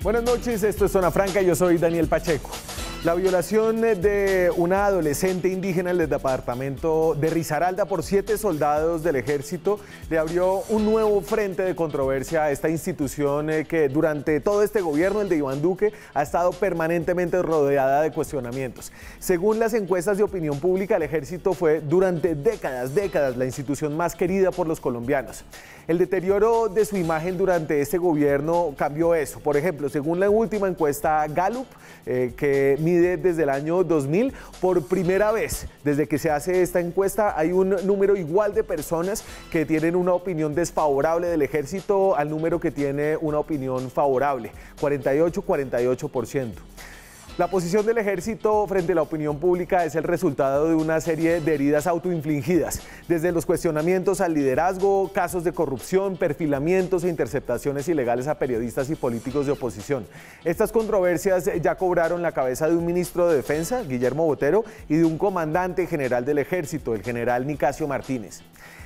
Buenas noches, esto es Zona Franca, yo soy Daniel Pacheco. La violación de una adolescente indígena en el departamento de Risaralda por 7 soldados del ejército le abrió un nuevo frente de controversia a esta institución que durante todo este gobierno, el de Iván Duque, ha estado permanentemente rodeada de cuestionamientos. Según las encuestas de opinión pública, el ejército fue durante décadas la institución más querida por los colombianos. El deterioro de su imagen durante este gobierno cambió eso. Por ejemplo, según la última encuesta Gallup, que mide desde el año 2000, por primera vez desde que se hace esta encuesta hay un número igual de personas que tienen una opinión desfavorable del ejército al número que tiene una opinión favorable, 48%. La posición del ejército frente a la opinión pública es el resultado de una serie de heridas autoinfligidas, desde los cuestionamientos al liderazgo, casos de corrupción, perfilamientos e interceptaciones ilegales a periodistas y políticos de oposición. Estas controversias ya cobraron la cabeza de un ministro de Defensa, Guillermo Botero, y de un comandante general del ejército, el general Nicasio Martínez.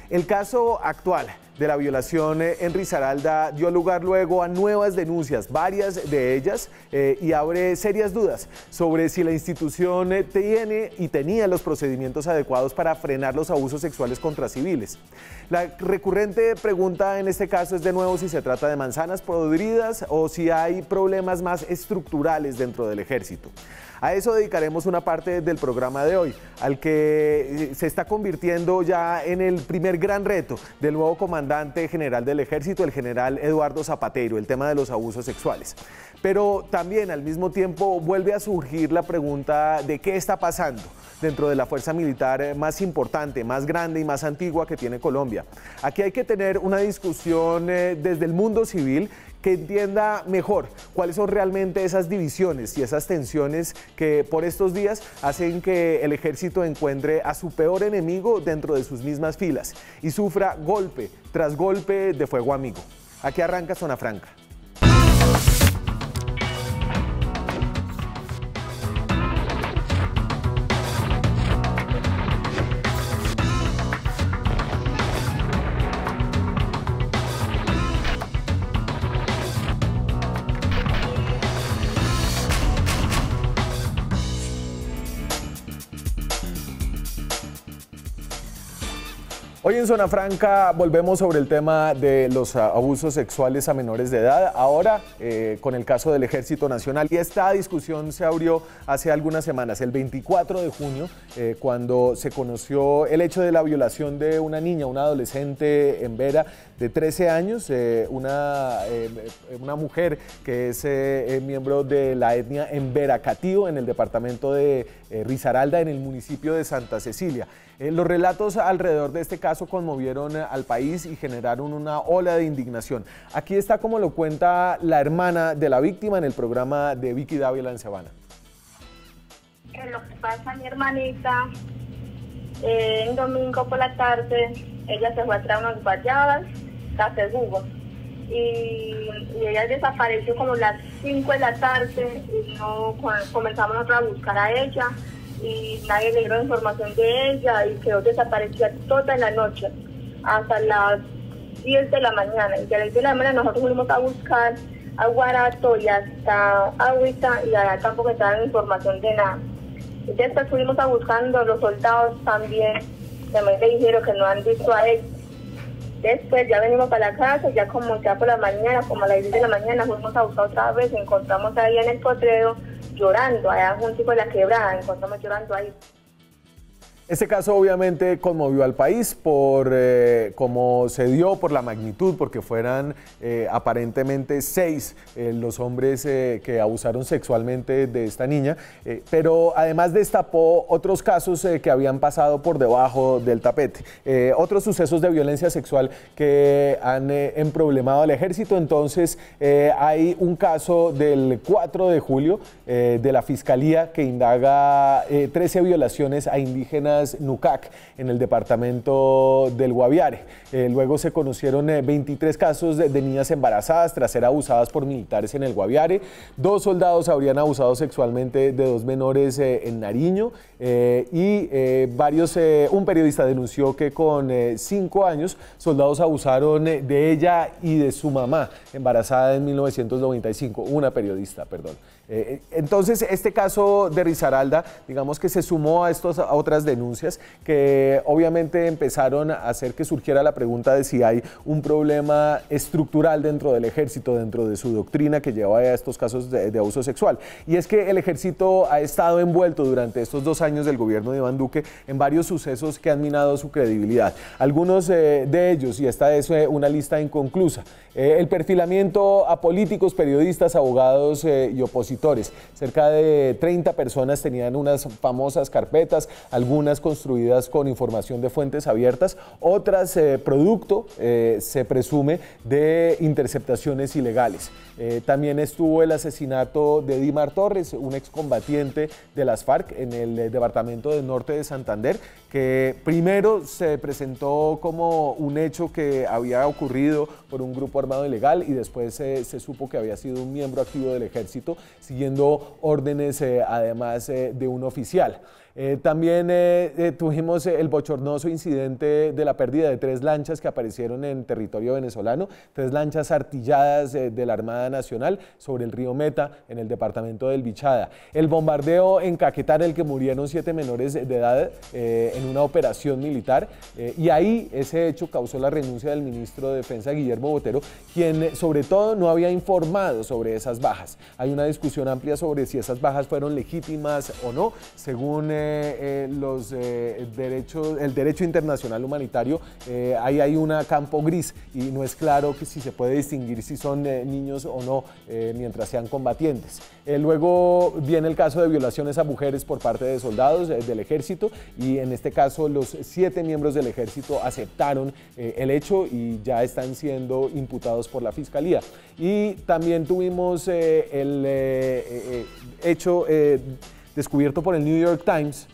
El caso actual de la violación en Risaralda dio lugar luego a nuevas denuncias, varias de ellas, y abre serias dudas sobre si la institución tiene y tenía los procedimientos adecuados para frenar los abusos sexuales contra civiles. La recurrente pregunta en este caso es de nuevo si se trata de manzanas podridas o si hay problemas más estructurales dentro del ejército. A eso dedicaremos una parte del programa de hoy, al que se está convirtiendo ya en el primer gran reto del nuevo comandante general del ejército, el general Eduardo Zapatero, el tema de los abusos sexuales. Pero también al mismo tiempo vuelve a surgir la pregunta de qué está pasando dentro de la fuerza militar más importante, más grande y más antigua que tiene Colombia. Aquí hay que tener una discusión desde el mundo civil que entienda mejor cuáles son realmente esas divisiones y esas tensiones que por estos días hacen que el ejército encuentre a su peor enemigo dentro de sus mismas filas y sufra golpe tras golpe de fuego amigo. Aquí arranca Zona Franca. Hoy en Zona Franca volvemos sobre el tema de los abusos sexuales a menores de edad, ahora con el caso del Ejército Nacional. Y esta discusión se abrió hace algunas semanas, el 24 de junio, cuando se conoció el hecho de la violación de una niña, una adolescente en Vera de 13 años, una mujer que es miembro de la etnia Embera Catío en el departamento de Risaralda, en el municipio de Santa Cecilia. Los relatos alrededor de este caso conmovieron al país y generaron una ola de indignación. Aquí está como lo cuenta la hermana de la víctima en el programa de Vicky Dávila en Sabana. Lo que pasa, mi hermanita, un domingo por la tarde, ella se fue a traer unas guayabas, café jugo, y ella desapareció como las 5 de la tarde y no comenzamos nosotros a buscar a ella y nadie le dio información de ella y quedó desaparecida toda la noche hasta las 10 de la mañana. Y a las 10 de la mañana nosotros fuimos a buscar a Guarato y hasta Agüita y allá tampoco estaban información de nada. Y después fuimos a buscando, los soldados también le dijeron que no han visto a él. Después ya venimos para la casa, ya por la mañana, como a las 10 de la mañana, fuimos a buscar otra vez, encontramos ahí en el potrero llorando, allá junto con la quebrada, encontramos llorando ahí. Este caso obviamente conmovió al país por cómo se dio, por la magnitud, porque fueran aparentemente 6 los hombres que abusaron sexualmente de esta niña, pero además destapó otros casos que habían pasado por debajo del tapete, otros sucesos de violencia sexual que han emproblemado al ejército. Entonces hay un caso del 4 de julio de la Fiscalía que indaga 13 violaciones a indígenas Minas Nucac, en el departamento del Guaviare. Luego se conocieron 23 casos de niñas embarazadas tras ser abusadas por militares en el Guaviare. 2 soldados habrían abusado sexualmente de 2 menores en Nariño un periodista denunció que con 5 años soldados abusaron de ella y de su mamá, embarazada en 1995, una periodista, perdón. Entonces, este caso de Risaralda, digamos que se sumó a otras denuncias que obviamente empezaron a hacer que surgiera la pregunta de si hay un problema estructural dentro del ejército, dentro de su doctrina que lleva a estos casos de abuso sexual. Y es que el ejército ha estado envuelto durante estos 2 años del gobierno de Iván Duque en varios sucesos que han minado su credibilidad. Algunos de ellos, y esta es una lista inconclusa, el perfilamiento a políticos, periodistas, abogados y opositores. Cerca de 30 personas tenían unas famosas carpetas, algunas construidas con información de fuentes abiertas, otras producto, se presume, de interceptaciones ilegales. También estuvo el asesinato de Dimar Torres, un excombatiente de las FARC en el departamento del norte de Santander, que primero se presentó como un hecho que había ocurrido por un grupo armado ilegal y después se supo que había sido un miembro activo del ejército siguiendo órdenes además de un oficial. También tuvimos el bochornoso incidente de la pérdida de 3 lanchas que aparecieron en territorio venezolano, 3 lanchas artilladas de la Armada Nacional sobre el río Meta en el departamento del Bichada. El bombardeo en Caquetá en el que murieron 7 menores de edad en una operación militar y ahí ese hecho causó la renuncia del ministro de Defensa Guillermo Botero, quien sobre todo no había informado sobre esas bajas. Hay una discusión amplia sobre si esas bajas fueron legítimas o no, según el derecho internacional humanitario. Ahí hay un campo gris y no es claro que si se puede distinguir si son niños o no mientras sean combatientes. Luego viene el caso de violaciones a mujeres por parte de soldados del ejército y en este caso los 7 miembros del ejército aceptaron el hecho y ya están siendo imputados por la fiscalía. Y también tuvimos el hecho descubierto por el New York Times,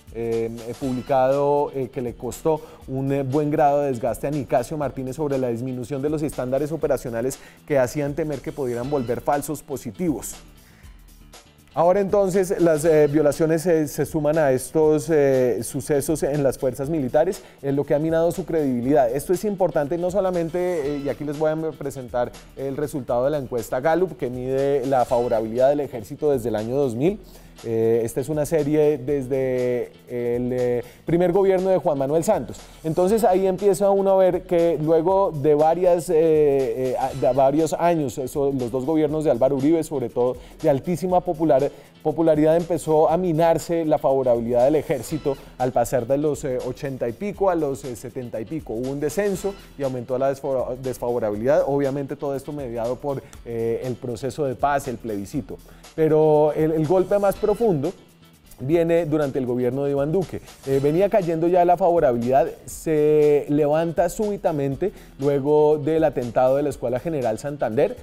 publicado, que le costó un buen grado de desgaste a Nicasio Martínez sobre la disminución de los estándares operacionales que hacían temer que pudieran volver falsos positivos. Ahora entonces las violaciones se suman a estos sucesos en las fuerzas militares, lo que ha minado su credibilidad. Esto es importante no solamente, y aquí les voy a presentar el resultado de la encuesta Gallup, que mide la favorabilidad del ejército desde el año 2000. Esta es una serie desde el primer gobierno de Juan Manuel Santos. Entonces ahí empieza uno a ver que luego de varios años, los 2 gobiernos de Álvaro Uribe, sobre todo de altísima popularidad, empezó a minarse la favorabilidad del ejército al pasar de los 80 y pico a los 70 y pico. Hubo un descenso y aumentó la desfavorabilidad, obviamente todo esto mediado por el proceso de paz, el plebiscito. Pero el golpe más profundo viene durante el gobierno de Iván Duque. Venía cayendo ya la favorabilidad, se levanta súbitamente luego del atentado de la Escuela General Santander,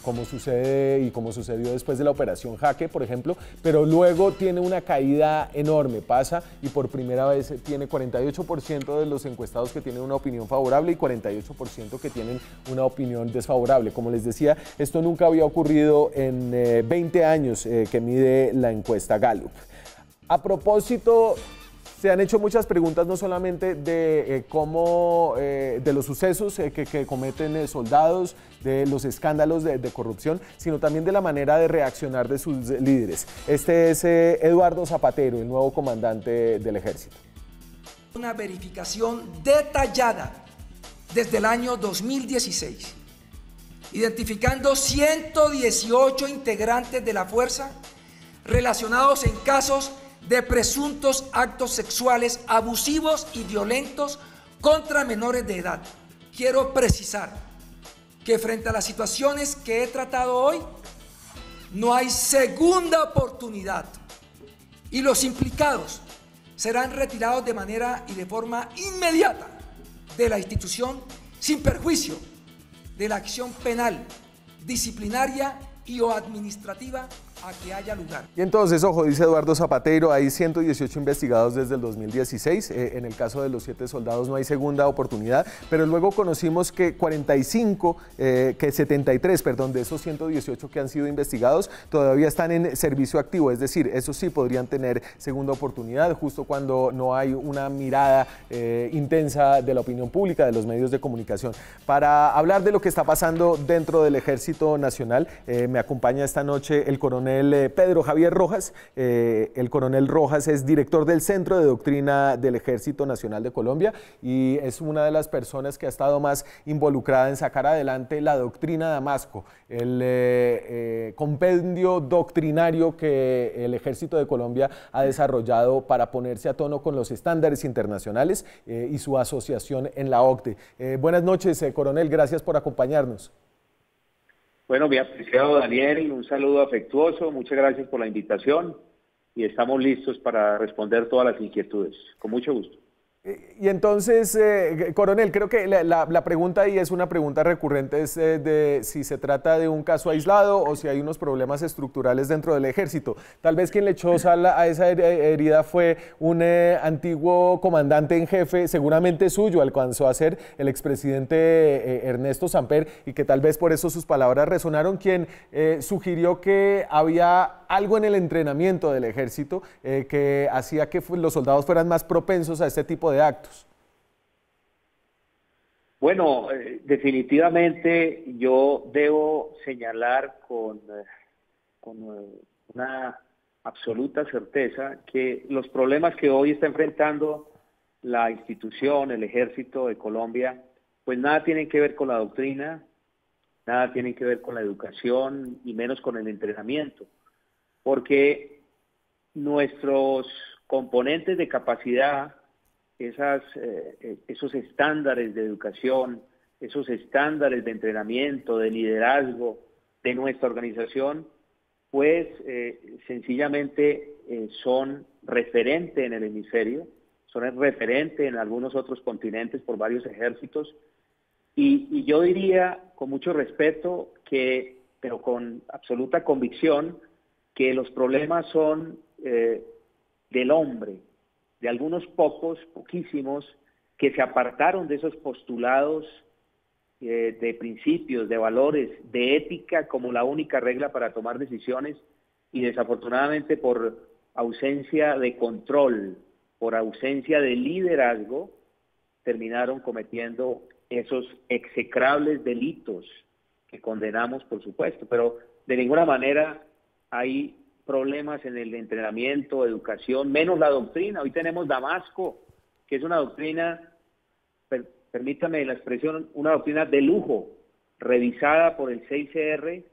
como sucede y como sucedió después de la Operación Jaque, por ejemplo, pero luego tiene una caída enorme, pasa y por primera vez tiene 48% de los encuestados que tienen una opinión favorable y 48% que tienen una opinión desfavorable. Como les decía, esto nunca había ocurrido en 20 años que mide la encuesta Gallup. A propósito, se han hecho muchas preguntas no solamente de de los sucesos que cometen soldados, de los escándalos de corrupción, sino también de la manera de reaccionar de sus líderes. Este es Eduardo Zapatero, el nuevo comandante del ejército. Una verificación detallada desde el año 2016, identificando 118 integrantes de la fuerza relacionados en casos de presuntos actos sexuales abusivos y violentos contra menores de edad. Quiero precisar que frente a las situaciones que he tratado hoy, no hay segunda oportunidad y los implicados serán retirados de manera y de forma inmediata de la institución sin perjuicio de la acción penal, disciplinaria y o administrativa a que haya lugar. Y entonces, ojo, dice Eduardo Zapatero, hay 118 investigados desde el 2016, en el caso de los 7 soldados no hay segunda oportunidad, pero luego conocimos que 73, de esos 118 que han sido investigados todavía están en servicio activo, es decir, esos sí podrían tener segunda oportunidad justo cuando no hay una mirada intensa de la opinión pública, de los medios de comunicación. Para hablar de lo que está pasando dentro del Ejército Nacional, me acompaña esta noche el coronel Pedro Javier Rojas. El coronel Rojas es director del Centro de Doctrina del Ejército Nacional de Colombia y es una de las personas que ha estado más involucrada en sacar adelante la doctrina Damasco, el compendio doctrinario que el Ejército de Colombia ha desarrollado para ponerse a tono con los estándares internacionales y su asociación en la OCDE. Buenas noches, coronel, gracias por acompañarnos. Bueno, mi apreciado Daniel, un saludo afectuoso, muchas gracias por la invitación y estamos listos para responder todas las inquietudes, con mucho gusto. Y entonces, coronel, creo que la pregunta ahí es una pregunta recurrente, es de si se trata de un caso aislado o si hay unos problemas estructurales dentro del ejército. Tal vez quien le echó sal a esa herida fue un antiguo comandante en jefe, seguramente suyo, alcanzó a ser el expresidente Ernesto Samper, y que tal vez por eso sus palabras resonaron, quien sugirió que había algo en el entrenamiento del ejército que hacía que los soldados fueran más propensos a este tipo de actos. Bueno, definitivamente yo debo señalar con una absoluta certeza que los problemas que hoy está enfrentando la institución, el Ejército de Colombia, pues nada tienen que ver con la doctrina, nada tienen que ver con la educación y menos con el entrenamiento, porque nuestros componentes de capacidad, esos estándares de educación, esos estándares de entrenamiento, de liderazgo de nuestra organización, pues sencillamente son referente en el hemisferio, son referente en algunos otros continentes por varios ejércitos, y yo diría con mucho respeto pero con absoluta convicción, que los problemas son del hombre, de algunos poquísimos, que se apartaron de esos postulados de principios, de valores, de ética como la única regla para tomar decisiones, y desafortunadamente por ausencia de control, por ausencia de liderazgo, terminaron cometiendo esos execrables delitos que condenamos, por supuesto, pero de ninguna manera hay problemas en el entrenamiento, educación, menos la doctrina. Hoy tenemos Damasco, que es una doctrina, permítame la expresión, una doctrina de lujo, revisada por el 6CR,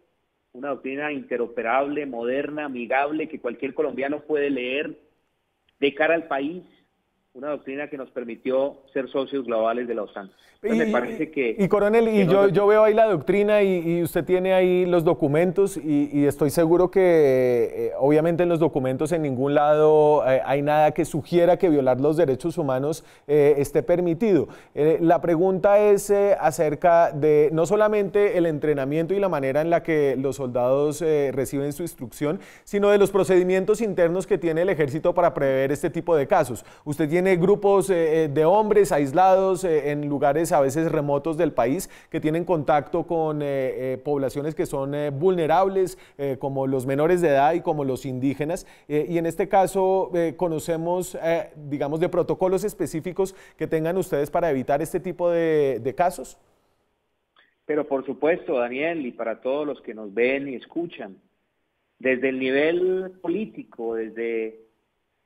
una doctrina interoperable, moderna, amigable, que cualquier colombiano puede leer de cara al país, una doctrina que nos permitió ser socios globales de la OTAN. Entonces, me parece que... coronel, yo veo ahí la doctrina y usted tiene ahí los documentos y estoy seguro que obviamente en los documentos en ningún lado hay nada que sugiera que violar los derechos humanos esté permitido. La pregunta es acerca de no solamente el entrenamiento y la manera en la que los soldados reciben su instrucción, sino de los procedimientos internos que tiene el ejército para prever este tipo de casos. Usted tiene grupos de hombres aislados en lugares a veces remotos del país que tienen contacto con poblaciones que son vulnerables, como los menores de edad y como los indígenas, y en este caso conocemos, digamos, de protocolos específicos que tengan ustedes para evitar este tipo de casos. Pero por supuesto, Daniel, y para todos los que nos ven y escuchan, desde el nivel político, desde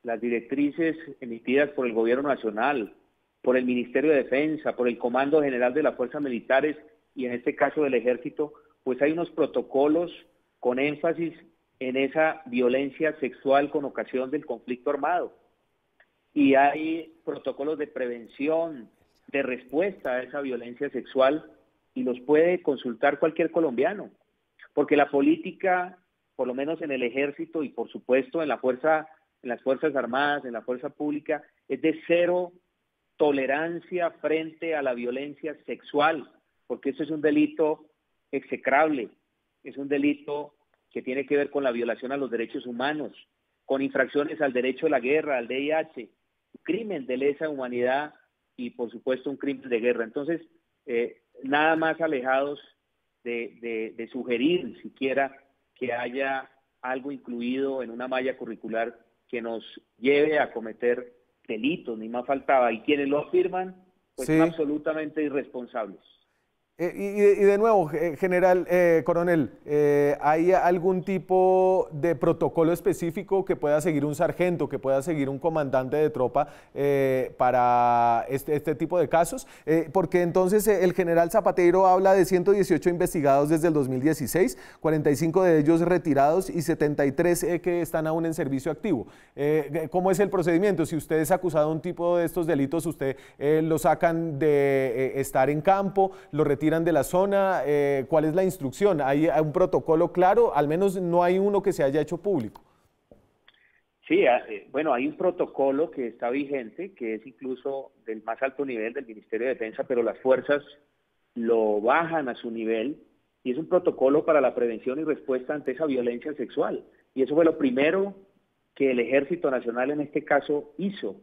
las directrices emitidas por el Gobierno Nacional, por el Ministerio de Defensa, por el Comando General de las Fuerzas Militares y en este caso del Ejército, pues hay unos protocolos con énfasis en esa violencia sexual con ocasión del conflicto armado. Y hay protocolos de prevención, de respuesta a esa violencia sexual, y los puede consultar cualquier colombiano, porque la política, por lo menos en el Ejército y por supuesto en las Fuerzas Armadas, en la fuerza pública, es de cero tolerancia frente a la violencia sexual, porque eso es un delito execrable, es un delito que tiene que ver con la violación a los derechos humanos, con infracciones al derecho de la guerra, al VIH, un crimen de lesa humanidad y por supuesto un crimen de guerra. Entonces, nada más alejados de sugerir siquiera que haya algo incluido en una malla curricular que nos lleve a cometer delitos, ni más faltaba. Y quienes lo afirman, pues Sí. son absolutamente irresponsables. Y de nuevo, general, coronel, ¿hay algún tipo de protocolo específico que pueda seguir un sargento, que pueda seguir un comandante de tropa para este tipo de casos? Porque entonces el general Zapatero habla de 118 investigados desde el 2016, 45 de ellos retirados y 73 que están aún en servicio activo. ¿Cómo es el procedimiento? Si usted es acusado de un tipo de estos delitos, usted lo sacan de estar en campo, lo retiran de la zona, ¿cuál es la instrucción? ¿Hay un protocolo claro? Al menos no hay uno que se haya hecho público. Sí, bueno, hay un protocolo que está vigente, que es incluso del más alto nivel del Ministerio de Defensa, pero las fuerzas lo bajan a su nivel, y es un protocolo para la prevención y respuesta ante esa violencia sexual. Y eso fue lo primero que el Ejército Nacional en este caso hizo,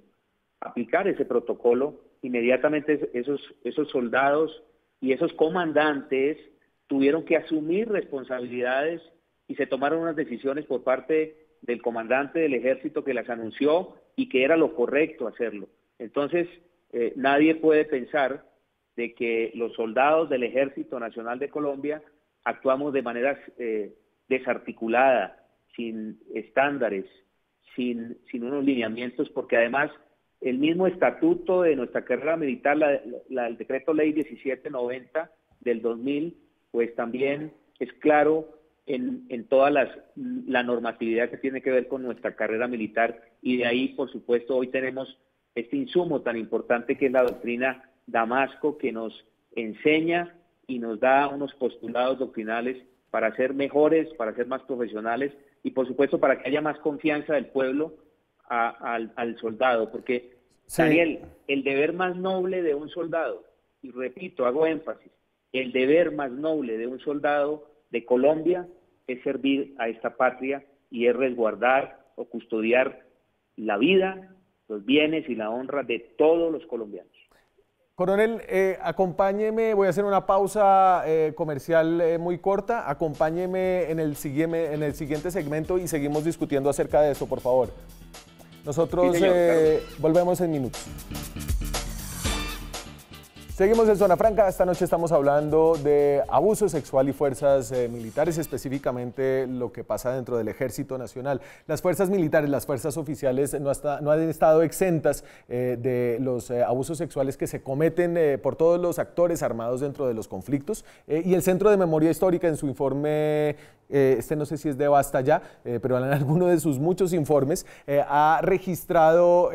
aplicar ese protocolo. Inmediatamente esos soldados y esos comandantes tuvieron que asumir responsabilidades y se tomaron unas decisiones por parte del comandante del ejército que las anunció y que era lo correcto hacerlo. Entonces, nadie puede pensar de que los soldados del Ejército Nacional de Colombia actuamos de manera desarticulada, sin estándares, sin unos lineamientos, porque además el mismo estatuto de nuestra carrera militar, el decreto ley 1790 del 2000, pues también es claro en toda la normatividad que tiene que ver con nuestra carrera militar, y de ahí, por supuesto, hoy tenemos este insumo tan importante que es la doctrina Damasco, que nos enseña y nos da unos postulados doctrinales para ser mejores, para ser más profesionales y, por supuesto, para que haya más confianza del pueblo al soldado, porque, sí, Daniel, el deber más noble de un soldado, y repito, hago énfasis, el deber más noble de un soldado de Colombia es servir a esta patria y es resguardar o custodiar la vida, los bienes y la honra de todos los colombianos. Coronel, acompáñeme, voy a hacer una pausa comercial muy corta, acompáñeme en el siguiente segmento y seguimos discutiendo acerca de eso, por favor. Nosotros sí, señor, volvemos en minutos. Seguimos en Zona Franca. Esta noche estamos hablando de abuso sexual y fuerzas militares, específicamente lo que pasa dentro del Ejército Nacional. Las fuerzas militares, las fuerzas oficiales no han estado exentas de los abusos sexuales que se cometen por todos los actores armados dentro de los conflictos. Y el Centro de Memoria Histórica en su informe, no sé si es de Basta Ya, pero en alguno de sus muchos informes ha registrado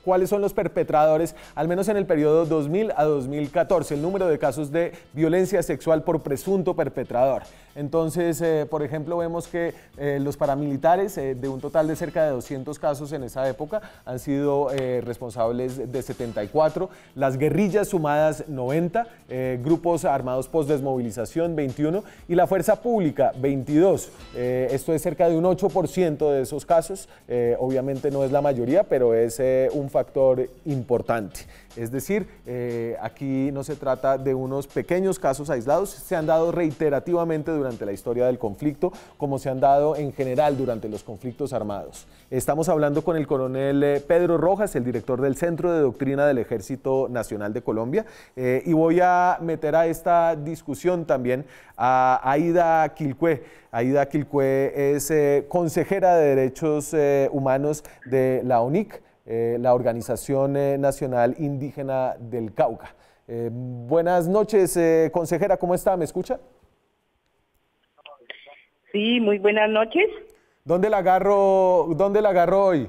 cuáles son los perpetradores, al menos en el periodo 2000 a 2014, el número de casos de violencia sexual por presunto perpetrador. Entonces, por ejemplo, vemos que los paramilitares, de un total de cerca de 200 casos en esa época, han sido responsables de 74, las guerrillas sumadas 90, grupos armados post-desmovilización 21 y la fuerza pública 22. Esto es cerca de un 8% de esos casos, obviamente no es la mayoría, pero es un factor importante. Es decir, aquí no se trata de unos pequeños casos aislados, se han dado reiterativamente durante la historia del conflicto, como se han dado en general durante los conflictos armados. Estamos hablando con el coronel Pedro Rojas, el director del Centro de Doctrina del Ejército Nacional de Colombia, y voy a meter a esta discusión también a Aida Quilcué. Aida Quilcué es consejera de Derechos Humanos de la ONIC, la Organización Nacional Indígena del Cauca. Buenas noches, consejera, ¿cómo está? ¿Me escucha? Sí, muy buenas noches. ¿Dónde la agarro hoy?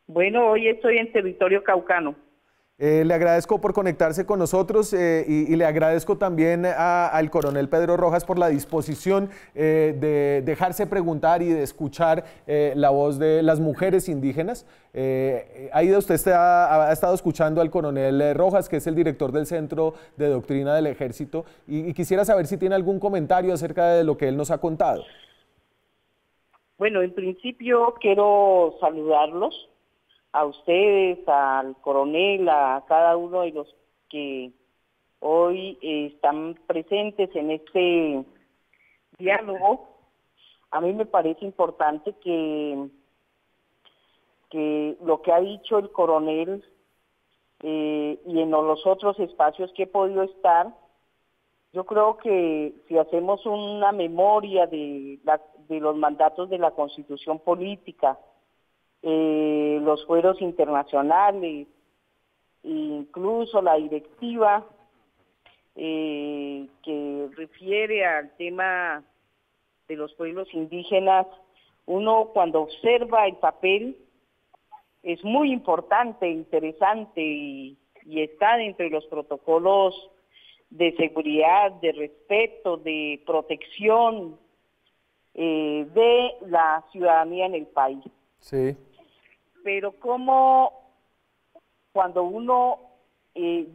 Bueno, hoy estoy en territorio caucano. Le agradezco por conectarse con nosotros y le agradezco también al coronel Pedro Rojas por la disposición de dejarse preguntar y de escuchar la voz de las mujeres indígenas. Aida, usted ha estado escuchando al coronel Rojas, que es el director del Centro de Doctrina del Ejército, y quisiera saber si tiene algún comentario acerca de lo que él nos ha contado. Bueno, en principio quiero saludarlos, a ustedes, al coronel, a cada uno de los que hoy están presentes en este diálogo. A mí me parece importante que lo que ha dicho el coronel y en los otros espacios que he podido estar, yo creo que si hacemos una memoria de los mandatos de la Constitución Política, los fueros internacionales, incluso la directiva que refiere al tema de los pueblos indígenas, uno cuando observa el papel es muy importante, interesante y está dentro de los protocolos de seguridad, de respeto, de protección de la ciudadanía en el país. Sí. Pero como cuando uno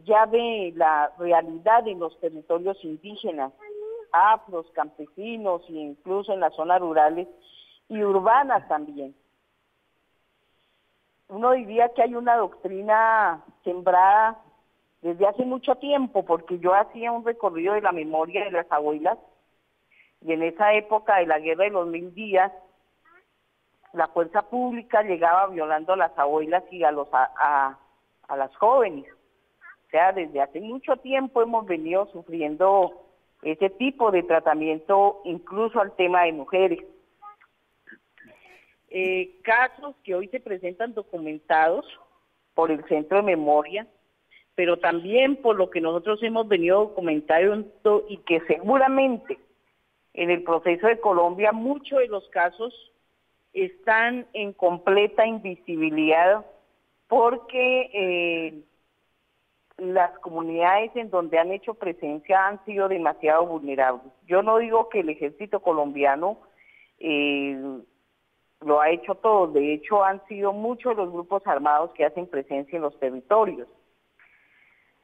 ya ve la realidad en los territorios indígenas, afros, campesinos e incluso en las zonas rurales y urbanas también, uno diría que hay una doctrina sembrada desde hace mucho tiempo, porque yo hacía un recorrido de la memoria de las abuelas y en esa época de la guerra de los 1000 días, la fuerza pública llegaba violando a las abuelas y a las jóvenes. O sea, desde hace mucho tiempo hemos venido sufriendo ese tipo de tratamiento, incluso al tema de mujeres. Casos que hoy se presentan documentados por el Centro de Memoria, pero también por lo que nosotros hemos venido documentando y que seguramente en el proceso de Colombia muchos de los casos están en completa invisibilidad porque las comunidades en donde han hecho presencia han sido demasiado vulnerables. Yo no digo que el ejército colombiano lo ha hecho todo, de hecho han sido muchos los grupos armados que hacen presencia en los territorios.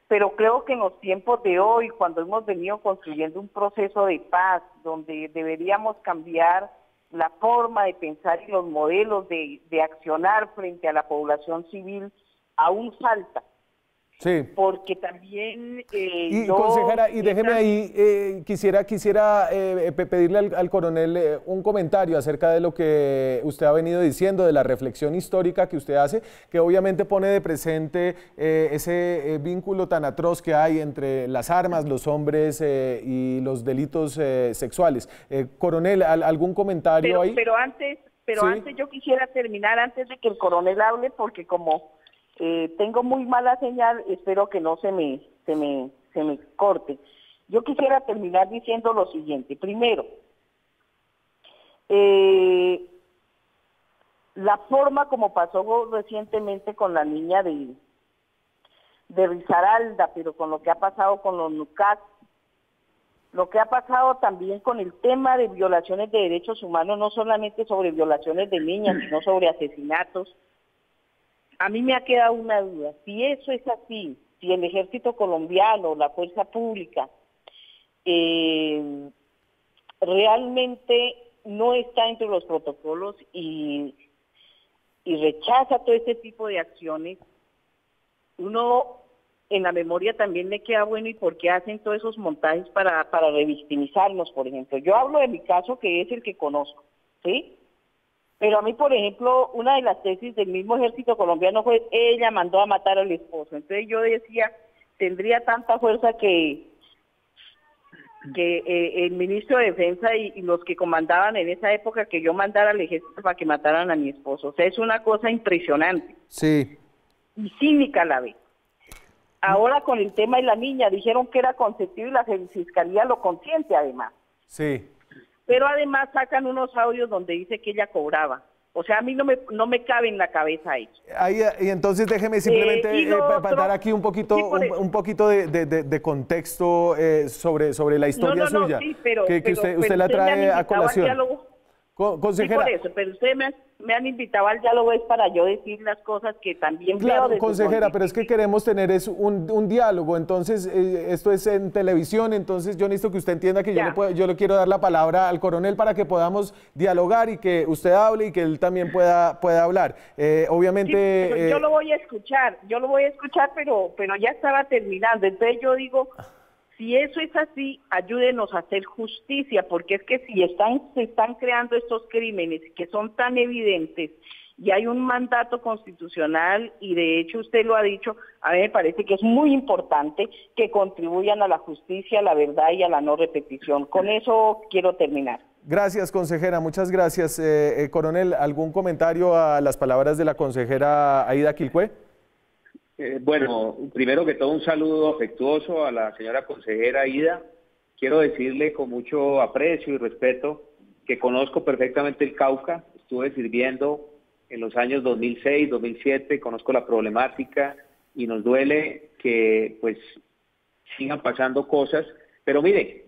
Pero creo que en los tiempos de hoy, cuando hemos venido construyendo un proceso de paz, donde deberíamos cambiar la forma de pensar y los modelos de accionar frente a la población civil, aún falta. Sí. Porque también consejera, y déjeme ahí, quisiera pedirle al coronel un comentario acerca de lo que usted ha venido diciendo, de la reflexión histórica que usted hace, que obviamente pone de presente ese vínculo tan atroz que hay entre las armas, los hombres y los delitos sexuales. Coronel, ¿algún comentario ahí? Pero antes yo quisiera terminar, antes de que el coronel hable, porque como tengo muy mala señal, espero que no se me corte. Yo quisiera terminar diciendo lo siguiente. Primero, la forma como pasó recientemente con la niña de Risaralda, pero con lo que ha pasado con los NUCAC, lo que ha pasado también con el tema de violaciones de derechos humanos, no solamente sobre violaciones de niñas, sino sobre asesinatos. A mí me ha quedado una duda, si eso es así, si el ejército colombiano, la fuerza pública, realmente no está entre los protocolos y rechaza todo este tipo de acciones, uno en la memoria también le queda bueno, ¿y por qué hacen todos esos montajes para revictimizarnos, por ejemplo? Yo hablo de mi caso, que es el que conozco, ¿sí? Pero a mí, por ejemplo, una de las tesis del mismo ejército colombiano fue, ella mandó a matar al esposo. Entonces yo decía, tendría tanta fuerza que el ministro de Defensa y los que comandaban en esa época, que yo mandara al ejército para que mataran a mi esposo. O sea, es una cosa impresionante. Sí. Y cínica a la vez. Ahora con el tema de la niña, dijeron que era conceptivo y la fiscalía lo consiente además. Sí. Pero además sacan unos audios donde dice que ella cobraba. O sea, a mí no me cabe en la cabeza eso. Ahí, y entonces déjeme simplemente para dar aquí un poquito, sí, un poquito de contexto sobre la historia suya, sí, que usted la trae a colación. Consejera. Sí, por eso, pero ustedes me han invitado al diálogo es para yo decir las cosas que también claro, veo. consejera, pero es que queremos tener un diálogo, entonces esto es en televisión, entonces yo necesito que usted entienda que yo le quiero dar la palabra al coronel para que podamos dialogar y que usted hable y que él también pueda hablar. Obviamente... Sí, yo lo voy a escuchar, pero ya estaba terminando, entonces yo digo... Si eso es así, ayúdenos a hacer justicia, porque es que si se están creando estos crímenes que son tan evidentes y hay un mandato constitucional y de hecho usted lo ha dicho, a mí me parece que es muy importante que contribuyan a la justicia, a la verdad y a la no repetición. Con eso quiero terminar. Gracias, consejera, muchas gracias. Coronel, ¿algún comentario a las palabras de la consejera Aída Quilpué? Bueno, primero que todo un saludo afectuoso a la señora consejera Aída. Quiero decirle con mucho aprecio y respeto que conozco perfectamente el Cauca, estuve sirviendo en los años 2006, 2007, conozco la problemática y nos duele que pues sigan pasando cosas, pero mire,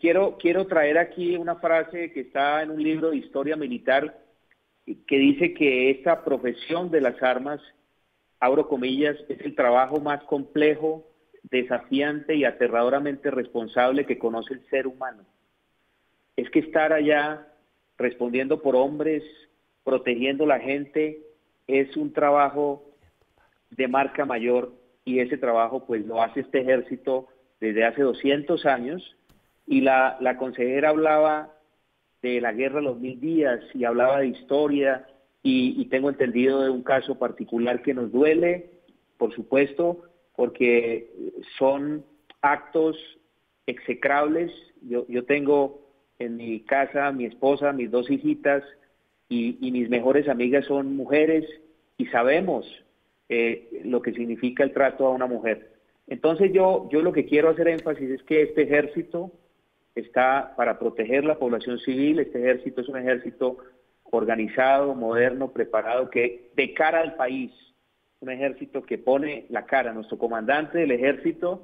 quiero traer aquí una frase que está en un libro de historia militar que dice que esta profesión de las armas, abro comillas, es el trabajo más complejo, desafiante y aterradoramente responsable que conoce el ser humano. Es que estar allá respondiendo por hombres, protegiendo a la gente, es un trabajo de marca mayor y ese trabajo pues lo hace este ejército desde hace 200 años y la consejera hablaba de la guerra de los 1000 días y hablaba de historia. Y tengo entendido de un caso particular que nos duele, por supuesto, porque son actos execrables. Yo tengo en mi casa a mi esposa, mis 2 hijitas, y mis mejores amigas son mujeres, y sabemos lo que significa el trato a una mujer. Entonces yo lo que quiero hacer énfasis es que este ejército está para proteger la población civil, este ejército es un ejército organizado, moderno, preparado, que de cara al país, un ejército que pone la cara. Nuestro comandante del ejército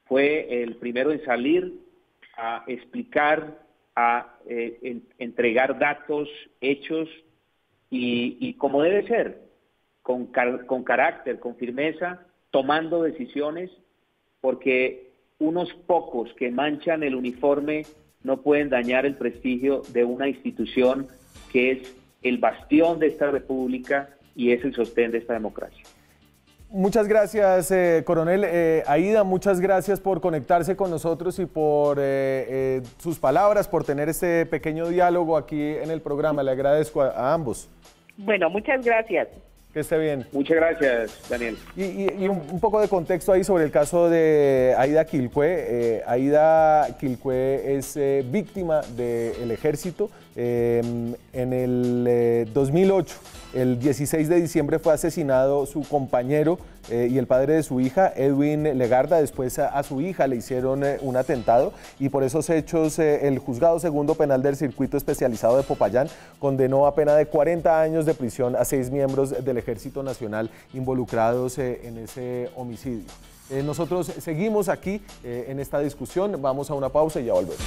fue el primero en salir a explicar, a entregar datos, hechos, y como debe ser, con carácter, con firmeza, tomando decisiones, porque unos pocos que manchan el uniforme no pueden dañar el prestigio de una institución que es el bastión de esta república y es el sostén de esta democracia. Muchas gracias, coronel. Aída, muchas gracias por conectarse con nosotros y por sus palabras, por tener este pequeño diálogo aquí en el programa. Le agradezco a ambos. Bueno, muchas gracias. Que esté bien. Muchas gracias, Daniel. Y un poco de contexto ahí sobre el caso de Aída Quilpué. Aída Quilpué es víctima del ejército. En el 2008, el 16 de diciembre, fue asesinado su compañero y el padre de su hija, Edwin Legarda. Después a su hija le hicieron un atentado y por esos hechos el Juzgado Segundo Penal del Circuito Especializado de Popayán condenó a pena de 40 años de prisión a 6 miembros del Ejército Nacional involucrados en ese homicidio. Nosotros seguimos aquí en esta discusión, vamos a una pausa y ya volvemos.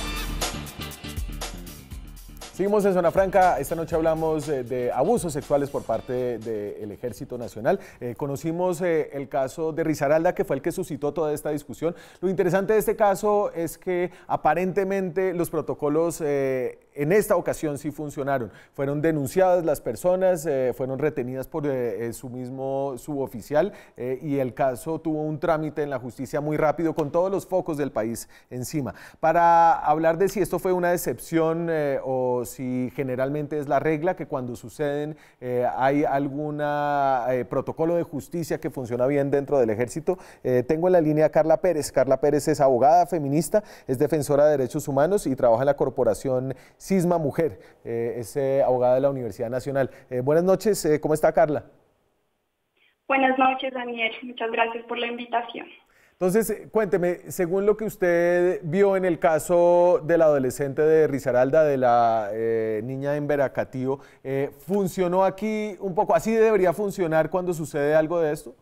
Seguimos en Zona Franca. Esta noche hablamos de abusos sexuales por parte del Ejército Nacional. Conocimos el caso de Risaralda, que fue el que suscitó toda esta discusión. Lo interesante de este caso es que aparentemente los protocolos en esta ocasión sí funcionaron. Fueron denunciadas las personas, fueron retenidas por su mismo suboficial y el caso tuvo un trámite en la justicia muy rápido con todos los focos del país encima. Para hablar de si esto fue una excepción o si generalmente es la regla, que cuando suceden hay algún protocolo de justicia que funciona bien dentro del ejército, tengo en la línea a Carla Pérez. Carla Pérez es abogada feminista, es defensora de derechos humanos y trabaja en la corporación Cisma Mujer, es abogada de la Universidad Nacional. Buenas noches, ¿cómo está Carla? Buenas noches, Daniel, muchas gracias por la invitación. Entonces, cuénteme, según lo que usted vio en el caso del adolescente de Risaralda, de la niña en Veracatío, ¿funcionó aquí un poco? ¿Así debería funcionar cuando sucede algo de esto?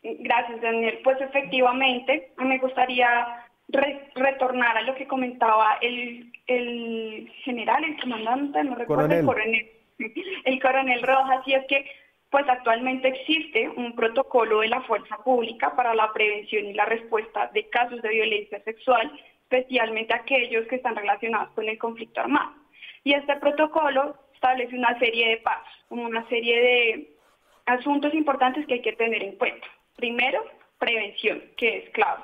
Gracias, Daniel. Pues efectivamente, me gustaría retornar a lo que comentaba el general, el comandante, no recuerdo, el coronel Rojas, y es que pues actualmente existe un protocolo de la fuerza pública para la prevención y la respuesta de casos de violencia sexual, especialmente aquellos que están relacionados con el conflicto armado. Y este protocolo establece una serie de pasos, una serie de asuntos importantes que hay que tener en cuenta. Primero, prevención, que es clave.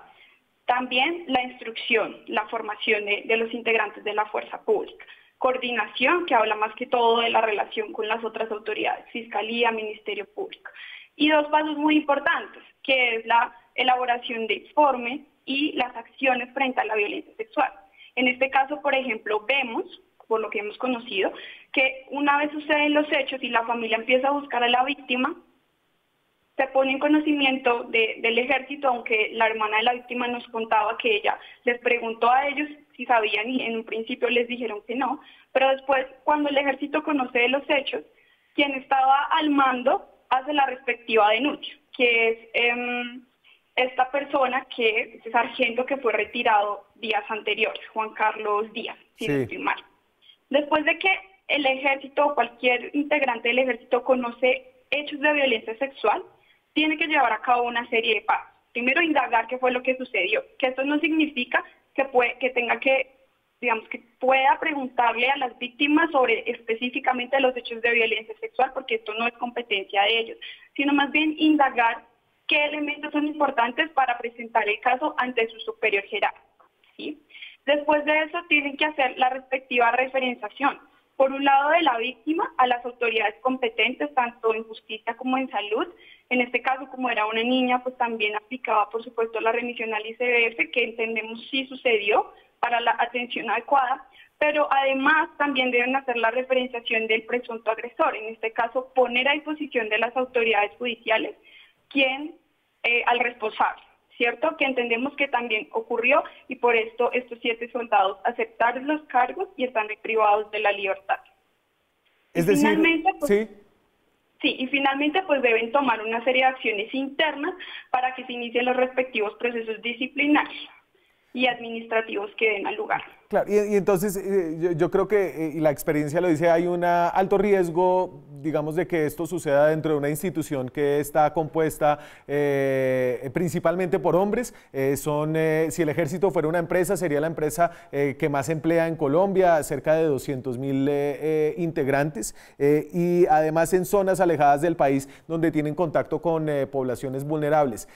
También la instrucción, la formación de los integrantes de la fuerza pública. Coordinación, que habla más que todo de la relación con las otras autoridades, Fiscalía, Ministerio Público. Y dos pasos muy importantes, que es la elaboración de informe y las acciones frente a la violencia sexual. En este caso, por ejemplo, vemos, por lo que hemos conocido, que una vez suceden los hechos y la familia empieza a buscar a la víctima, se pone en conocimiento del ejército, aunque la hermana de la víctima nos contaba que ella les preguntó a ellos si sabían y en un principio les dijeron que no, pero después cuando el ejército conoce de los hechos, quien estaba al mando hace la respectiva denuncia, que es esta persona que es sargento que fue retirado días anteriores, Juan Carlos Díaz, si no estoy mal. Después de que el ejército o cualquier integrante del ejército conoce hechos de violencia sexual, tiene que llevar a cabo una serie de pasos. Primero, indagar qué fue lo que sucedió, que esto no significa que tenga que, digamos, que pueda preguntarle a las víctimas sobre específicamente los hechos de violencia sexual, porque esto no es competencia de ellos, sino más bien indagar qué elementos son importantes para presentar el caso ante su superior jerárquico, ¿sí? Después de eso, tienen que hacer la respectiva referenciación. Por un lado, de la víctima a las autoridades competentes, tanto en justicia como en salud. En este caso, como era una niña, pues también aplicaba, por supuesto, la remisión al ICBF, que entendemos sí sucedió para la atención adecuada, pero además también deben hacer la referenciación del presunto agresor, en este caso poner a disposición de las autoridades judiciales al responsable, ¿cierto? Que entendemos que también ocurrió y por esto estos 7 soldados aceptaron los cargos y están privados de la libertad. Es decir, pues, sí, y finalmente pues deben tomar una serie de acciones internas para que se inicien los respectivos procesos disciplinarios y administrativos que den al lugar. Claro, y entonces yo creo que, y la experiencia lo dice, hay un alto riesgo, digamos, de que esto suceda dentro de una institución que está compuesta principalmente por hombres. Si el ejército fuera una empresa, sería la empresa que más emplea en Colombia, cerca de 200.000 integrantes, y además en zonas alejadas del país donde tienen contacto con poblaciones vulnerables.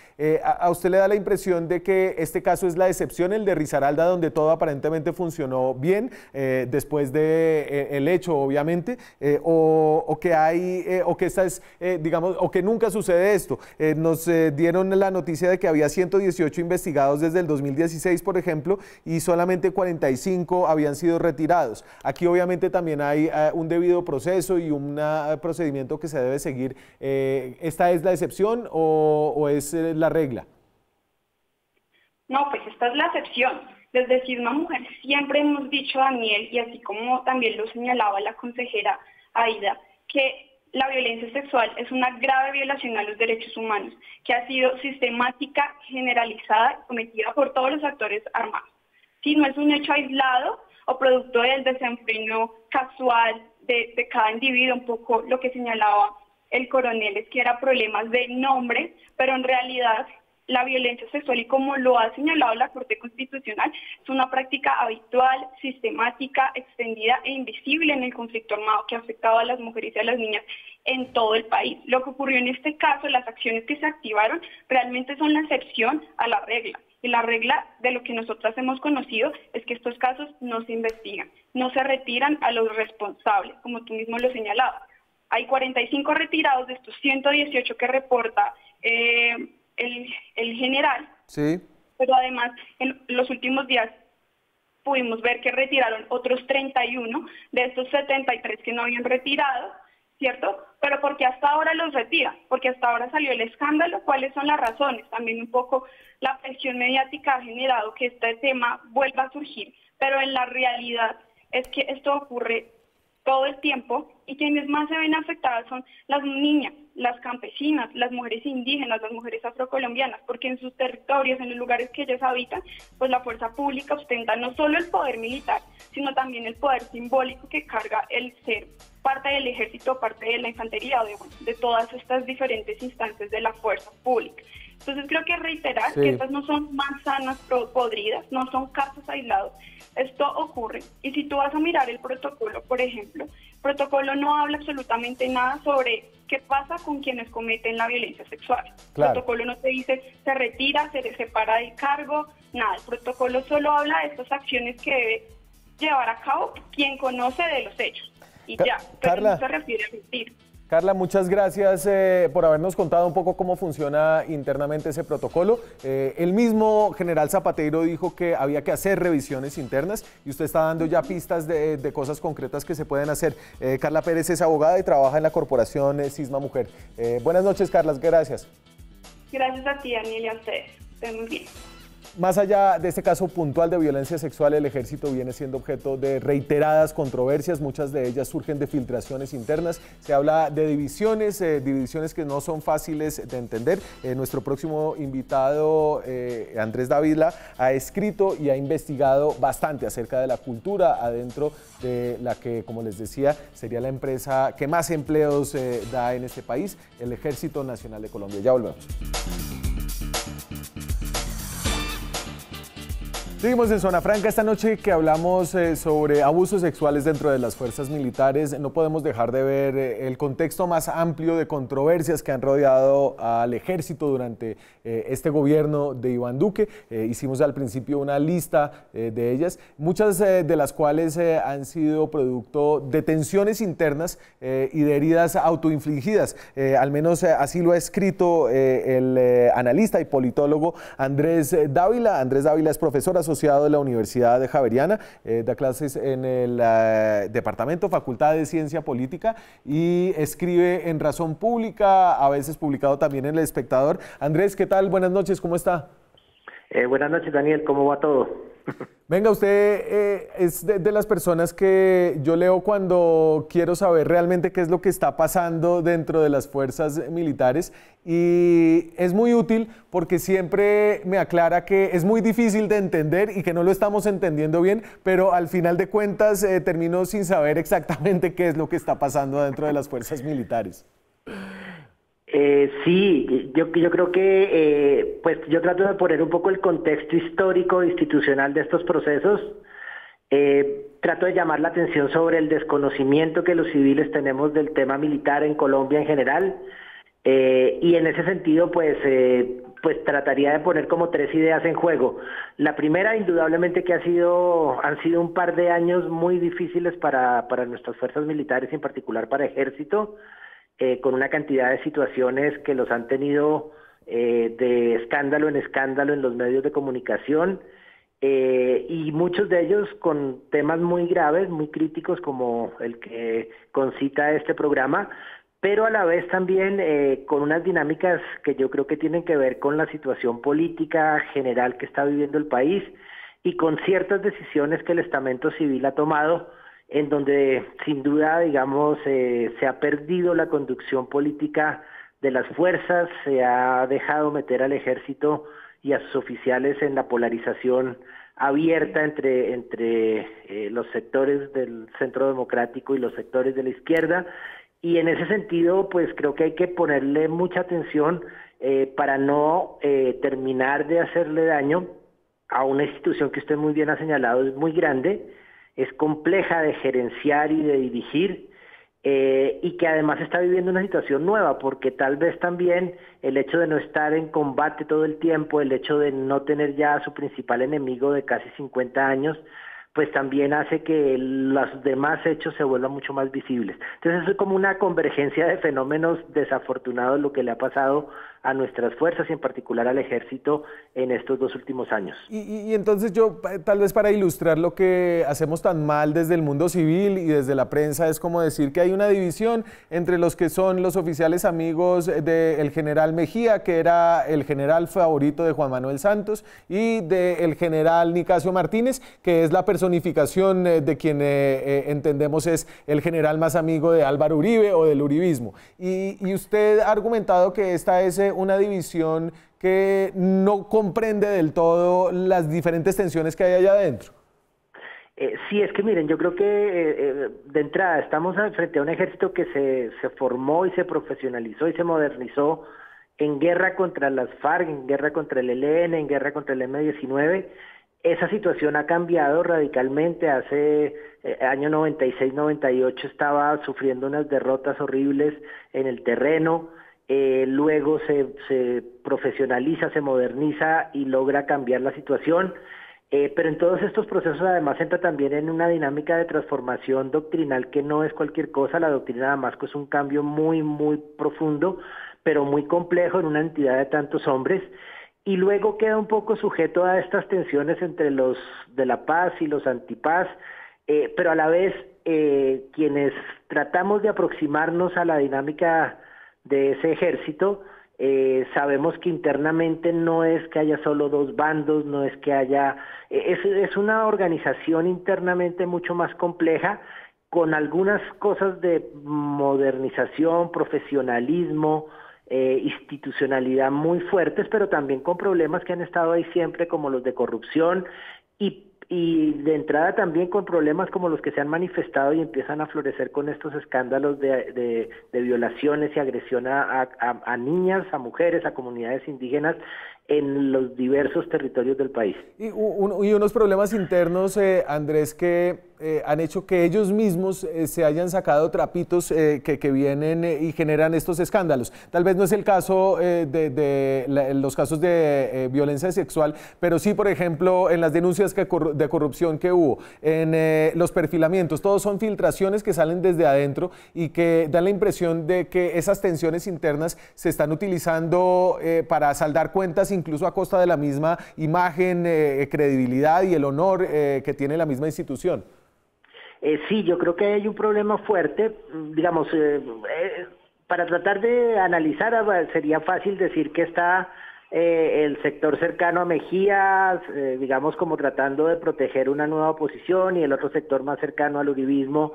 ¿A usted le da la impresión de que este caso es la excepción, el de Risaralda, donde todo aparentemente funcionó bien después del hecho, obviamente, o que esta es, digamos, o que nunca sucede esto? Nos dieron la noticia de que había 118 investigados desde el 2016, por ejemplo, y solamente 45 habían sido retirados. Aquí obviamente también hay un debido proceso y un procedimiento que se debe seguir. ¿Esta es la excepción o es la regla? No, pues esta es la excepción. Desde Sigma Mujer siempre hemos dicho, Daniel, y así como también lo señalaba la consejera Aida, que la violencia sexual es una grave violación a los derechos humanos, que ha sido sistemática, generalizada y cometida por todos los actores armados. Si no es un hecho aislado o producto del desenfreno casual de cada individuo, un poco lo que señalaba el coronel, es que era problemas de nombre, pero en realidad la violencia sexual, y como lo ha señalado la Corte Constitucional, es una práctica habitual, sistemática, extendida e invisible en el conflicto armado que ha afectado a las mujeres y a las niñas en todo el país. Lo que ocurrió en este caso, las acciones que se activaron, realmente son la excepción a la regla. Y la regla de lo que nosotras hemos conocido es que estos casos no se investigan, no se retiran a los responsables, como tú mismo lo señalabas. Hay 45 retirados de estos 118 que reporta el general, sí. Pero además en los últimos días pudimos ver que retiraron otros 31 de estos 73 que no habían retirado, ¿cierto? Pero ¿por qué hasta ahora los retira? Porque hasta ahora salió el escándalo. ¿Cuáles son las razones? También un poco la presión mediática ha generado que este tema vuelva a surgir, pero en la realidad es que esto ocurre todo el tiempo y quienes más se ven afectadas son las niñas, las campesinas, las mujeres indígenas, las mujeres afrocolombianas, porque en sus territorios, en los lugares que ellas habitan, pues la fuerza pública ostenta no solo el poder militar, sino también el poder simbólico que carga el ser parte del ejército, parte de la infantería, de todas estas diferentes instancias de la fuerza pública. Entonces creo que reiterar que estas no son manzanas podridas, no son casos aislados. Esto ocurre y si tú vas a mirar el protocolo, por ejemplo, el protocolo no habla absolutamente nada sobre qué pasa con quienes cometen la violencia sexual. Claro. El protocolo no te dice se retira, se separa del cargo, nada. El protocolo solo habla de estas acciones que debe llevar a cabo quien conoce de los hechos y ya, pero Carla, no se refiere a retiro. Carla, muchas gracias por habernos contado un poco cómo funciona internamente ese protocolo. El mismo general Zapatero dijo que había que hacer revisiones internas y usted está dando ya pistas de cosas concretas que se pueden hacer. Carla Pérez es abogada y trabaja en la corporación Cisma Mujer. Buenas noches, Carla, gracias. Gracias a ti, Daniel, y a ustedes. Estén muy bien. Más allá de este caso puntual de violencia sexual, el ejército viene siendo objeto de reiteradas controversias, muchas de ellas surgen de filtraciones internas. Se habla de divisiones que no son fáciles de entender. Nuestro próximo invitado, Andrés Dávila, ha escrito y ha investigado bastante acerca de la cultura adentro de la que, como les decía, sería la empresa que más empleos da en este país, el Ejército Nacional de Colombia. Ya volvemos. Seguimos en Zona Franca esta noche que hablamos sobre abusos sexuales dentro de las fuerzas militares. No podemos dejar de ver el contexto más amplio de controversias que han rodeado al ejército durante este gobierno de Iván Duque. Hicimos al principio una lista de ellas, muchas de las cuales han sido producto de tensiones internas y de heridas autoinfligidas. Al menos así lo ha escrito el analista y politólogo Andrés Dávila. Andrés Dávila es profesor asociado de la Universidad Javeriana, da clases en el Departamento Facultad de Ciencia Política y escribe en Razón Pública, a veces publicado también en El Espectador. Andrés, ¿qué tal? Buenas noches, ¿cómo está? Buenas noches, Daniel, ¿cómo va todo? Venga, usted es de las personas que yo leo cuando quiero saber realmente qué es lo que está pasando dentro de las fuerzas militares y es muy útil porque siempre me aclara que es muy difícil de entender y que no lo estamos entendiendo bien, pero al final de cuentas termino sin saber exactamente qué es lo que está pasando dentro de las fuerzas militares. Sí, yo creo que pues yo trato de poner un poco el contexto histórico institucional de estos procesos. Trato de llamar la atención sobre el desconocimiento que los civiles tenemos del tema militar en Colombia en general. Y en ese sentido, pues trataría de poner como tres ideas en juego. La primera, indudablemente, que han sido un par de años muy difíciles para nuestras fuerzas militares, en particular para Ejército, con una cantidad de situaciones que los han tenido de escándalo en los medios de comunicación, y muchos de ellos con temas muy graves, muy críticos, como el que concita este programa, pero a la vez también con unas dinámicas que yo creo que tienen que ver con la situación política general que está viviendo el país y con ciertas decisiones que el estamento civil ha tomado, en donde sin duda, digamos, se ha perdido la conducción política de las fuerzas, se ha dejado meter al ejército y a sus oficiales en la polarización abierta entre los sectores del centro democrático y los sectores de la izquierda, y en ese sentido, pues creo que hay que ponerle mucha atención para no terminar de hacerle daño a una institución que usted muy bien ha señalado, es muy grande, es compleja de gerenciar y de dirigir, y que además está viviendo una situación nueva, porque tal vez también el hecho de no estar en combate todo el tiempo, el hecho de no tener ya a su principal enemigo de casi 50 años, pues también hace que los demás hechos se vuelvan mucho más visibles. Entonces es como una convergencia de fenómenos desafortunados lo que le ha pasado a nuestras fuerzas y en particular al ejército en estos 2 últimos años. Y entonces yo, tal vez para ilustrar lo que hacemos tan mal desde el mundo civil y desde la prensa, es como decir que hay una división entre los que son los oficiales amigos del general Mejía, que era el general favorito de Juan Manuel Santos, y del general Nicasio Martínez, que es la personificación de quien entendemos es el general más amigo de Álvaro Uribe o del uribismo. Y usted ha argumentado que esta es una división que no comprende del todo las diferentes tensiones que hay allá adentro. Sí, es que miren, yo creo que de entrada estamos frente a un ejército que se formó y se profesionalizó y se modernizó en guerra contra las FARC, en guerra contra el ELN, en guerra contra el M-19. Esa situación ha cambiado radicalmente. Hace año 96-98 estaba sufriendo unas derrotas horribles en el terreno. Luego se profesionaliza, se moderniza y logra cambiar la situación. Pero en todos estos procesos además entra también en una dinámica de transformación doctrinal que no es cualquier cosa. La doctrina de Damasco es un cambio muy, muy profundo, pero muy complejo en una entidad de tantos hombres. Y luego queda un poco sujeto a estas tensiones entre los de la paz y los antipaz, pero a la vez quienes tratamos de aproximarnos a la dinámica de ese ejército, sabemos que internamente no es que haya solo 2 bandos, no es que haya... es una organización internamente mucho más compleja, con algunas cosas de modernización, profesionalismo, institucionalidad muy fuertes, pero también con problemas que han estado ahí siempre, como los de corrupción y de entrada también con problemas como los que se han manifestado y empiezan a florecer con estos escándalos de violaciones y agresión a niñas, a mujeres, a comunidades indígenas en los diversos territorios del país. Y unos problemas internos, Andrés, que han hecho que ellos mismos se hayan sacado trapitos que vienen y generan estos escándalos. Tal vez no es el caso los casos de violencia sexual, pero sí, por ejemplo, en las denuncias de corrupción que hubo, en los perfilamientos, todos son filtraciones que salen desde adentro y que dan la impresión de que esas tensiones internas se están utilizando para saldar cuentas, incluso a costa de la misma imagen, credibilidad y el honor que tiene la misma institución. Sí, yo creo que hay un problema fuerte, digamos, para tratar de analizar sería fácil decir que está el sector cercano a Mejía, digamos como tratando de proteger una nueva oposición, y el otro sector más cercano al uribismo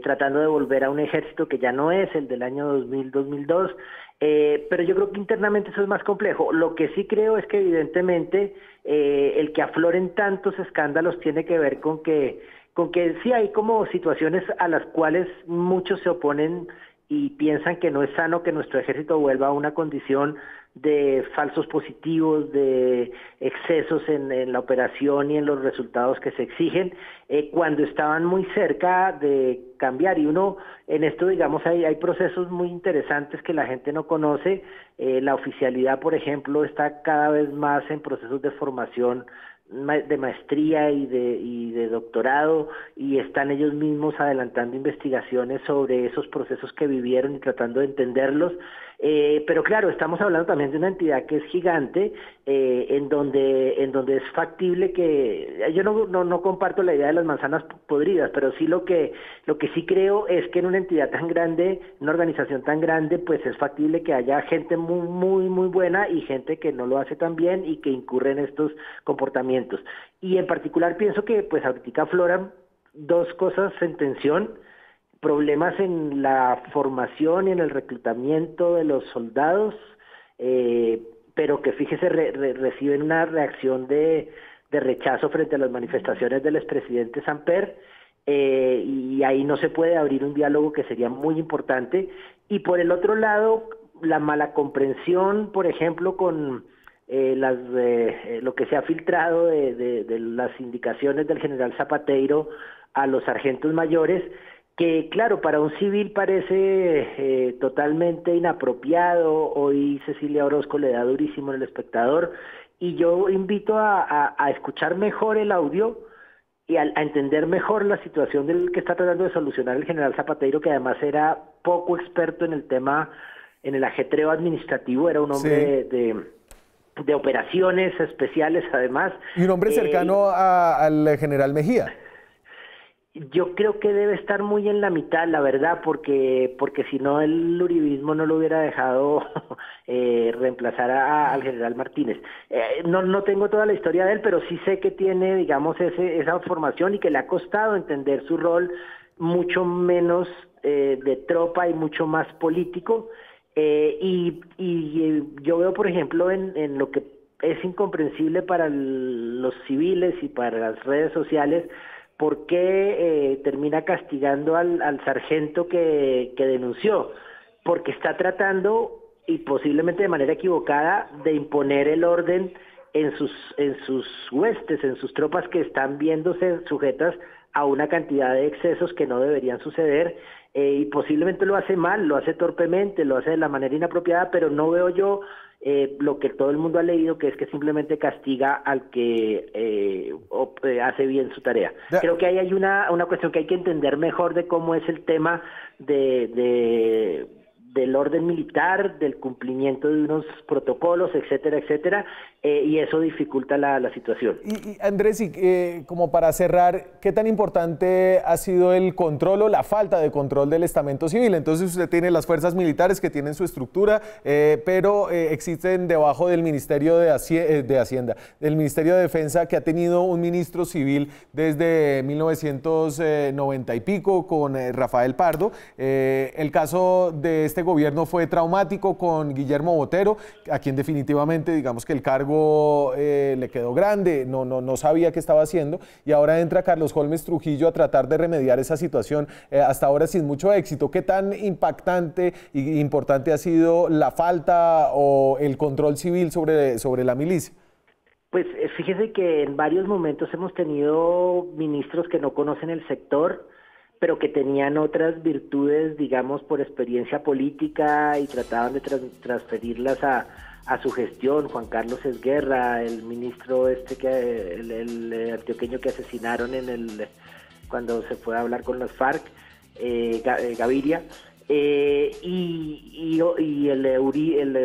tratando de volver a un ejército que ya no es el del año 2000-2002, pero yo creo que internamente eso es más complejo. Lo que sí creo es que evidentemente el que afloren tantos escándalos tiene que ver con que sí hay como situaciones a las cuales muchos se oponen y piensan que no es sano que nuestro ejército vuelva a una condición de falsos positivos, de excesos en la operación y en los resultados que se exigen, cuando estaban muy cerca de cambiar. Y uno, en esto, digamos, hay procesos muy interesantes que la gente no conoce. La oficialidad, por ejemplo, está cada vez más en procesos de formación de maestría y de doctorado, y están ellos mismos adelantando investigaciones sobre esos procesos que vivieron y tratando de entenderlos. Pero claro, estamos hablando también de una entidad que es gigante, en donde es factible que... Yo no comparto la idea de las manzanas podridas, pero sí lo que sí creo es que en una entidad tan grande, una organización tan grande, pues es factible que haya gente muy, muy, muy buena y gente que no lo hace tan bien y que incurre en estos comportamientos. Y en particular pienso que pues ahorita afloran 2 cosas en tensión: problemas en la formación y en el reclutamiento de los soldados, pero que fíjese reciben una reacción de rechazo frente a las manifestaciones del expresidente Samper, y ahí no se puede abrir un diálogo que sería muy importante. Y por el otro lado, la mala comprensión, por ejemplo, con lo que se ha filtrado de las indicaciones del general Zapateiro a los sargentos mayores, que claro, para un civil parece totalmente inapropiado. Hoy Cecilia Orozco le da durísimo en El Espectador, y yo invito a escuchar mejor el audio y a entender mejor la situación del que está tratando de solucionar el general Zapateiro, que además era poco experto en el tema el ajetreo administrativo, era un hombre de operaciones especiales además. Y un hombre cercano al general Mejía. Yo creo que debe estar muy en la mitad, la verdad, porque si no el uribismo no lo hubiera dejado reemplazar al general Martínez. No tengo toda la historia de él, pero sí sé que tiene, digamos, esa formación y que le ha costado entender su rol mucho menos de tropa y mucho más político. Y yo veo, por ejemplo, en lo que es incomprensible para los civiles y para las redes sociales, ¿por qué termina castigando al sargento que denunció? Porque está tratando, y posiblemente de manera equivocada, de imponer el orden en sus huestes, en sus tropas que están viéndose sujetas a una cantidad de excesos que no deberían suceder, y posiblemente lo hace mal, lo hace torpemente, lo hace de la manera inapropiada, pero no veo yo lo que todo el mundo ha leído, que es que simplemente castiga al que hace bien su tarea. Creo que ahí hay una cuestión que hay que entender mejor de cómo es el tema del orden militar, del cumplimiento de unos protocolos, etcétera, etcétera, y eso dificulta la situación. Y Andrés, como para cerrar, ¿qué tan importante ha sido el control o la falta de control del estamento civil? Entonces usted tiene las fuerzas militares que tienen su estructura, pero existen debajo del Ministerio de Hacienda, del Ministerio de Defensa, que ha tenido un ministro civil desde 1990 y pico con Rafael Pardo. El caso de este gobierno fue traumático con Guillermo Botero, a quien definitivamente, digamos que el cargo le quedó grande, no sabía qué estaba haciendo, y ahora entra Carlos Holmes Trujillo a tratar de remediar esa situación, hasta ahora sin mucho éxito. ¿Qué tan impactante e importante ha sido la falta o el control civil sobre la milicia? Pues fíjese que en varios momentos hemos tenido ministros que no conocen el sector, pero que tenían otras virtudes, digamos, por experiencia política, y trataban de transferirlas a su gestión. Juan Carlos Esguerra, el ministro el antioqueño que asesinaron cuando se fue a hablar con las FARC, Gaviria, y el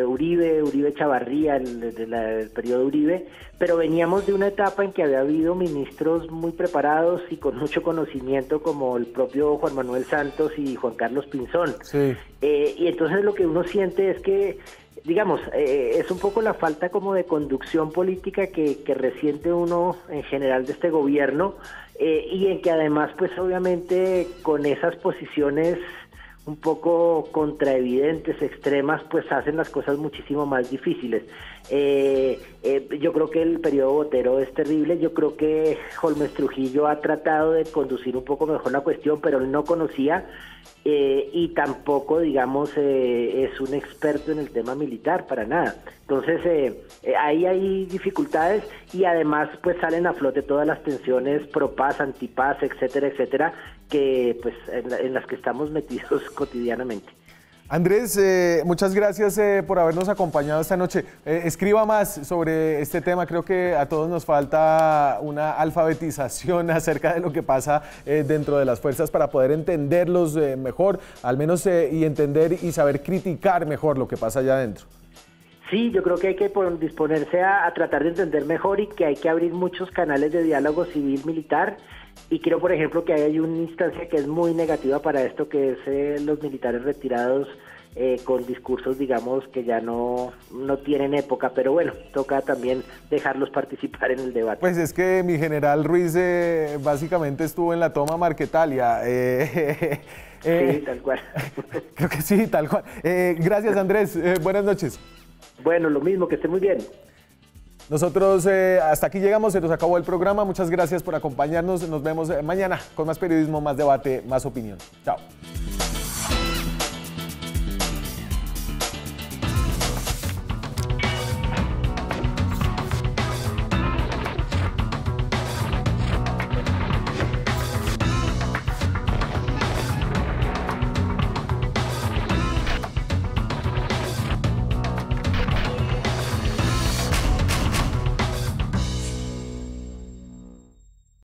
Uribe Chavarría, del periodo Uribe, pero veníamos de una etapa en que había habido ministros muy preparados y con mucho conocimiento, como el propio Juan Manuel Santos y Juan Carlos Pinzón. Sí. Y entonces lo que uno siente es que, digamos, es un poco la falta como de conducción política que resiente uno en general de este gobierno, y en que además, pues obviamente, con esas posiciones un poco contraevidentes, extremas, pues hacen las cosas muchísimo más difíciles. Yo creo que el periodo Botero es terrible. Yo creo que Holmes Trujillo ha tratado de conducir un poco mejor la cuestión, pero él no conocía, y tampoco, digamos, es un experto en el tema militar, para nada. Entonces, ahí hay dificultades, y además pues salen a flote todas las tensiones pro-paz, anti-paz, etcétera, etcétera, que pues en las que estamos metidos cotidianamente. Andrés, muchas gracias por habernos acompañado esta noche. Escriba más sobre este tema. Creo que a todos nos falta una alfabetización acerca de lo que pasa dentro de las fuerzas para poder entenderlos mejor, al menos, y entender y saber criticar mejor lo que pasa allá adentro. Sí, yo creo que hay que disponerse a tratar de entender mejor, y que hay que abrir muchos canales de diálogo civil-militar. Y creo, por ejemplo, que hay una instancia que es muy negativa para esto, que es los militares retirados con discursos, digamos, que ya no tienen época, pero bueno, toca también dejarlos participar en el debate. Pues es que mi general Ruiz básicamente estuvo en la toma Marquetalia. Sí, tal cual. Creo que sí, tal cual. Gracias, Andrés. Buenas noches. Bueno, lo mismo, que esté muy bien. Nosotros hasta aquí llegamos, se nos acabó el programa. Muchas gracias por acompañarnos. Nos vemos mañana con más periodismo, más debate, más opinión. Chao.